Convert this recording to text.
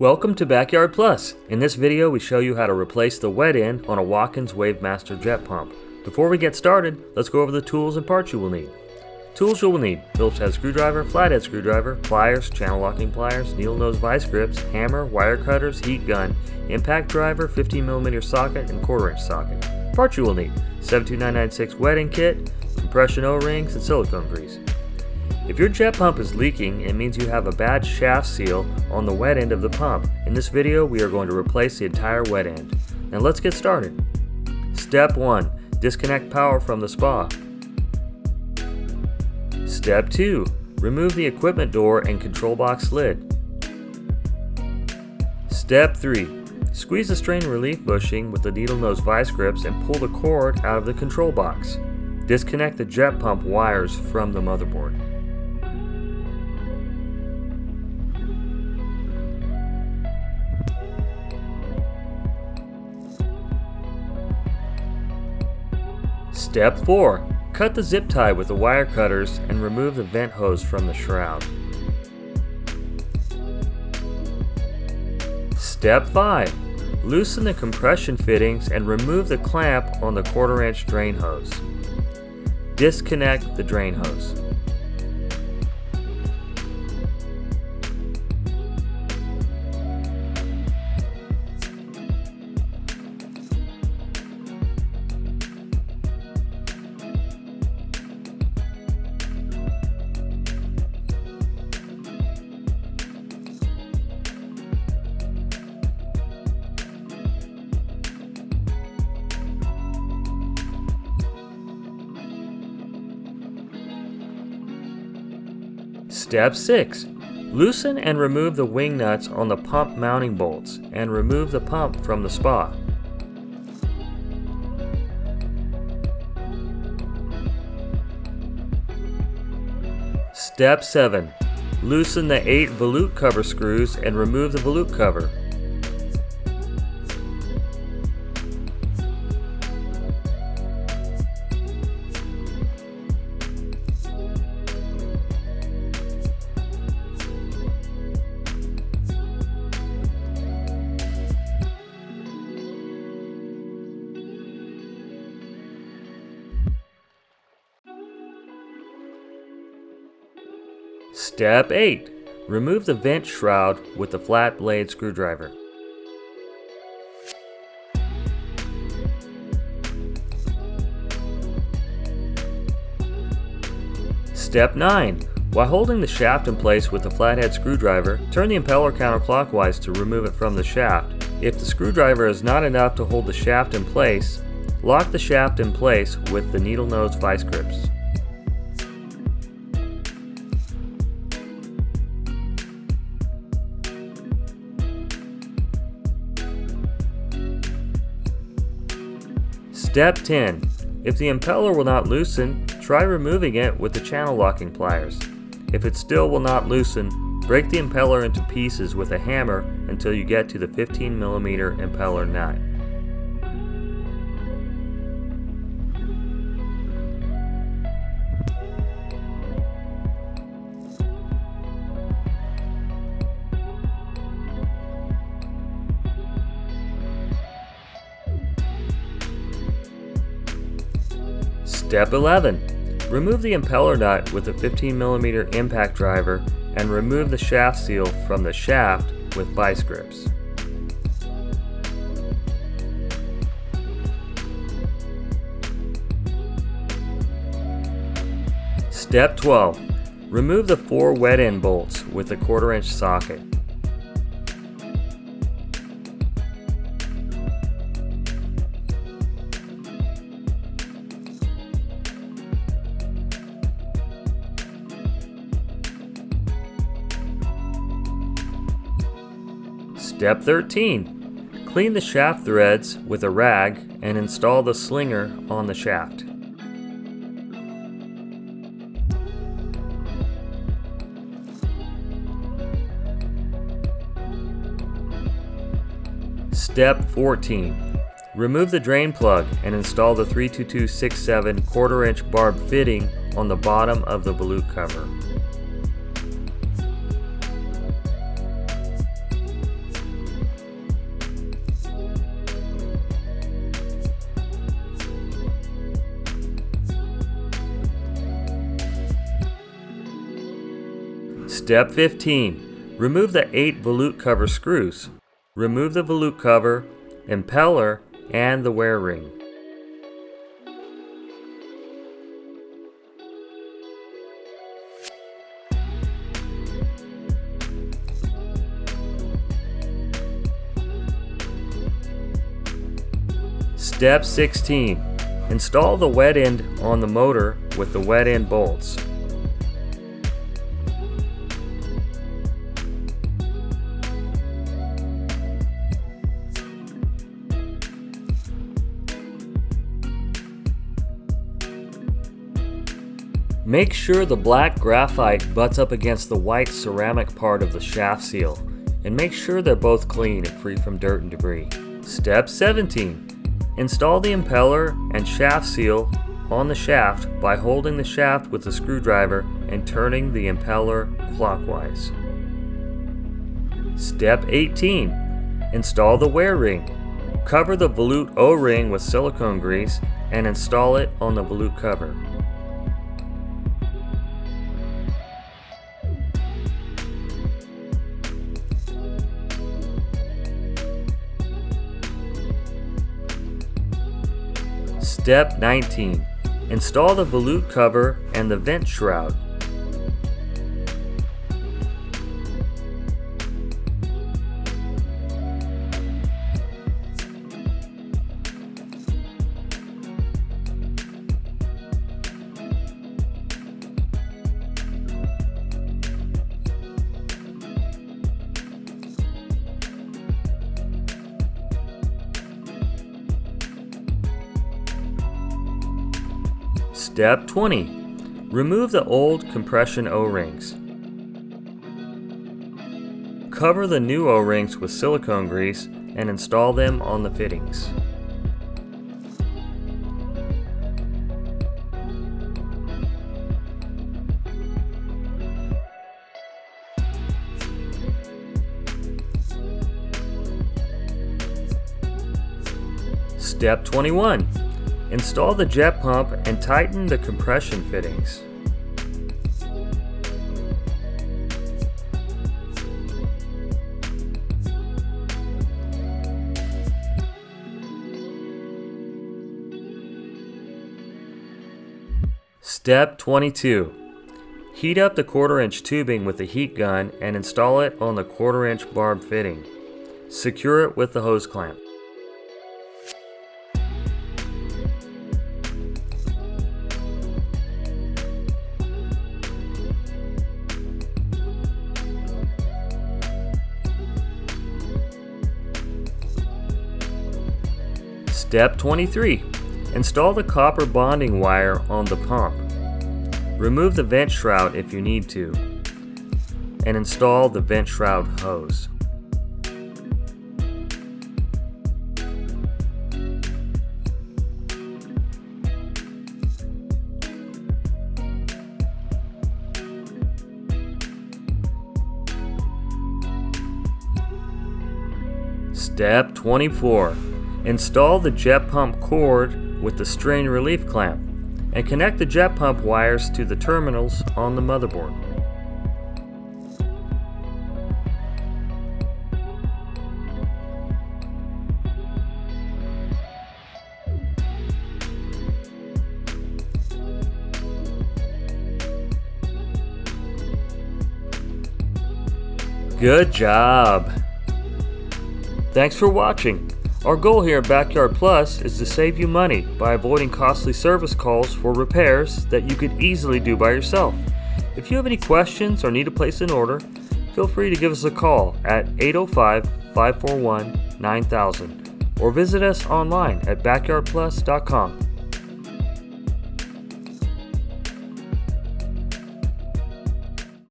Welcome to Backyard Plus. In this video we show you how to replace the wet end on a Watkins Wavemaster jet pump. Before we get started, let's go over the tools and parts you will need. Tools you will need: Phillips head screwdriver, flathead screwdriver, pliers, channel locking pliers, needle nose vice grips, hammer, wire cutters, heat gun, impact driver, 15mm socket, and 1/4" socket. Parts you will need: 72996 wetting kit, compression O-rings, and silicone grease. If your jet pump is leaking, it means you have a bad shaft seal on the wet end of the pump. In this video, we are going to replace the entire wet end. Now let's get started. Step 1. Disconnect power from the spa. Step 2. Remove the equipment door and control box lid. Step 3. Squeeze the strain relief bushing with the needle nose vice grips and pull the cord out of the control box. Disconnect the jet pump wires from the motherboard. Step 4. Cut the zip tie with the wire cutters and remove the vent hose from the shroud. Step 5. Loosen the compression fittings and remove the clamp on the 1/4" drain hose. Disconnect the drain hose. Step 6. Loosen and remove the wing nuts on the pump mounting bolts and remove the pump from the spa. Step 7. Loosen the 8 volute cover screws and remove the volute cover. Step 8. Remove the vent shroud with the flat blade screwdriver. Step 9. While holding the shaft in place with the flathead screwdriver, turn the impeller counterclockwise to remove it from the shaft. If the screwdriver is not enough to hold the shaft in place, lock the shaft in place with the needle nose vice grips. Step 10. If the impeller will not loosen, try removing it with the channel locking pliers. If it still will not loosen, break the impeller into pieces with a hammer until you get to the 15mm impeller nut. Step 11. Remove the impeller nut with a 15mm impact driver and remove the shaft seal from the shaft with vice grips. Step 12. Remove the 4 wet end bolts with a 1/4" socket. Step 13. Clean the shaft threads with a rag and install the slinger on the shaft. Step 14. Remove the drain plug and install the 32267 1/4" barbed fitting on the bottom of the volute cover. Step 15. Remove the 8 volute cover screws. Remove the volute cover, impeller, and the wear ring. Step 16. Install the wet end on the motor with the wet end bolts. Make sure the black graphite butts up against the white ceramic part of the shaft seal, and make sure they're both clean and free from dirt and debris. Step 17. Install the impeller and shaft seal on the shaft by holding the shaft with the screwdriver and turning the impeller clockwise. Step 18. Install the wear ring. Cover the volute O-ring with silicone grease and install it on the volute cover. Step 19. Install the volute cover and the vent shroud. Step 20. Remove the old compression O-rings. Cover the new O-rings with silicone grease and install them on the fittings. Step 21. Install the jet pump and tighten the compression fittings. Step 22. Heat up the 1/4-inch tubing with a heat gun and install it on the 1/4-inch barb fitting. Secure it with the hose clamp. Step 23. Install the copper bonding wire on the pump. Remove the vent shroud if you need to, and install the vent shroud hose. Step 24. Install the jet pump cord with the strain relief clamp and connect the jet pump wires to the terminals on the motherboard. Good job! Thanks for watching. Our goal here at Backyard Plus is to save you money by avoiding costly service calls for repairs that you could easily do by yourself. If you have any questions or need to place an order, feel free to give us a call at 805-541-9000 or visit us online at backyardplus.com.